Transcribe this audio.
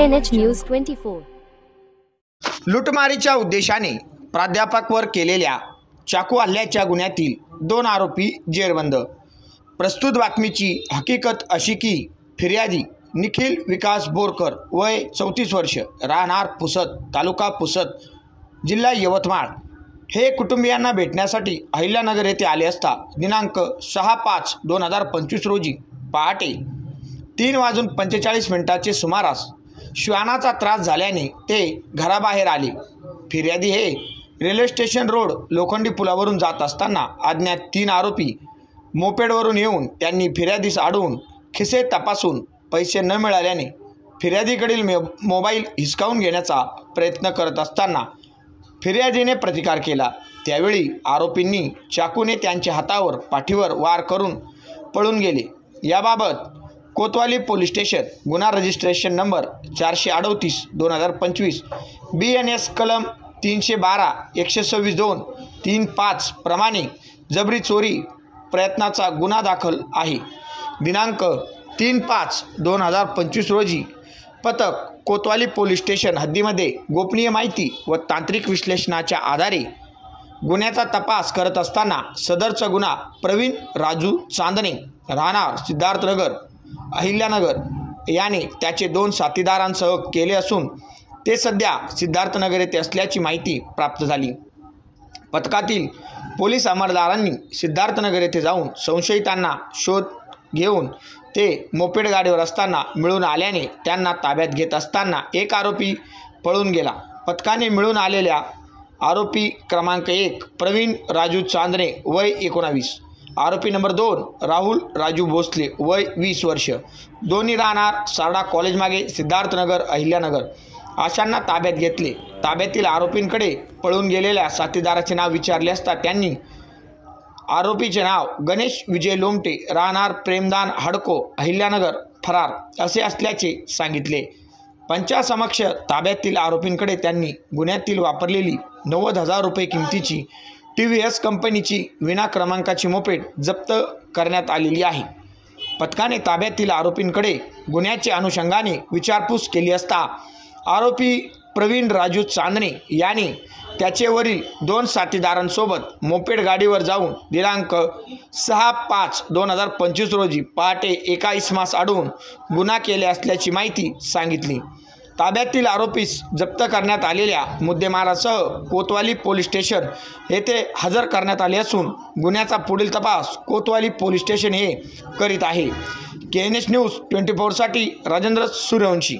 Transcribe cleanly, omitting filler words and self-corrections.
KNH News 24. लुटमारीच्या उद्देशाने प्राध्यापकवर केलेल्या चाकू हल्ल्याच्या गुन्ह्यातील 2 आरोपी जेरबंद। प्रस्तुत बातमीची हकीकत अशी की फिर्यादी निखिल विकास बोरकर वय 34 वर्ष, राहणार पुसद, तालुका पुसद, जिल्हा यवतमाळ हे कुटुंबियांना भेटण्यासाठी अहिल्यानगर येथे आले असता दिनांक 6/5/2025 रोजी पहाटे 3:45 सुमारास श्वानाचा त्रास झाल्याने ते घराबाहेर आले। फिर्यादी हे रेल्वे स्टेशन रोड लोखंडी पुलावरून जात असताना अज्ञात 3 आरोपी मोपेडवरून येऊन त्यांनी फिर्यादीस अडवून खिसे तपासून पैसे न मिळाल्याने फिर्यादीकडील मोबाईल हिसकावून घेण्याचा प्रयत्न करत असताना फिर्यादीने प्रतिकार केला। त्यावेळी आरोपींनी चाकूने त्यांच्या हातावर पाठीवर वार करून पळून गेले। याबाबत कोतवाली पोलीस स्टेशन गुन्हा रजिस्ट्रेशन नंबर 438/2025 BNS कलम 312-126-2 35 प्रमाणे जबरी चोरी प्रयत्नाचा गुन्हा दाखल आहे। दिनांक 3/5/2025 रोजी पथक कोतवाली पोलीस स्टेशन हद्दीमध्ये गोपनीय माहिती व तांत्रिक विश्लेषणाच्या आधारे गुन्ह्याचा तपास करत असताना सदरचा गुन्हा प्रवीण राजू चांदणे, राहणार सिद्धार्थनगर, अहिल्यानगर याने त्याचे 2 साथीदारांसह केले असून ते सध्या सिद्धार्थनगर येथे असल्याची माहिती प्राप्त झाली। पथकातील पोलीस अंमलदारांनी सिद्धार्थनगर येथे जाऊन संशयितांना शोध घेऊन ते मोपेड गाडीवर असताना मिळून आल्याने त्यांना ताब्यात घेत असताना एक आरोपी पळून गेला। पथकाने मिळून आलेल्या आरोपी क्रमांक 1 प्रवीण राजू चांदणे वय 19, आरोपी नंबर 2 राहुल राजू भोसले वय 20 वर्ष, दोन्ही राहणार सारडा कॉलेज मागे सिद्धार्थनगर अहिल्यानगर अशांना ताब्यात घेतले। ताब्यातील आरोपींकडे पळून गेलेल्या साथीदाराचे नाव विचारले असता त्यांनी आरोपीचे नाव गणेश विजय लोमटे, राहणार प्रेमदान हडको, अहिल्यानगर फरार असे असल्याचे सांगितले। पंचासमक्ष ताब्यातील आरोपींकडे त्यांनी गुन्ह्यातील वापरलेली 90,000 रुपये किमतीची TVS कंपनीची विना क्रमांकाची मोपेड जप्त करण्यात आलेली आहे। पथकाने ताब्यातील आरोपींकडे गुन्ह्याच्या अनुषंगाने विचारपूस केली असता आरोपी प्रवीण राजू चांदणे याने त्याचेवरील 2 साथीदारांसोबत मोपेड गाडीवर जाऊन दिनांक 6/5/2025 रोजी पहाटे एका इसमास अडवून गुन्हा केले असल्याची माहिती सांगितली। ताब्यातील आरोपीस जप्त करण्यात आलेल्या मुद्देमालासह कोतवाली पोलीस स्टेशन येथे हजर करण्यात आले असून गुन्ह्याचा पुढील तपास कोतवाली पोलीस स्टेशन हे करीत आहे। KNH न्यूज 24 साठी राजेंद्र सूर्यवंशी।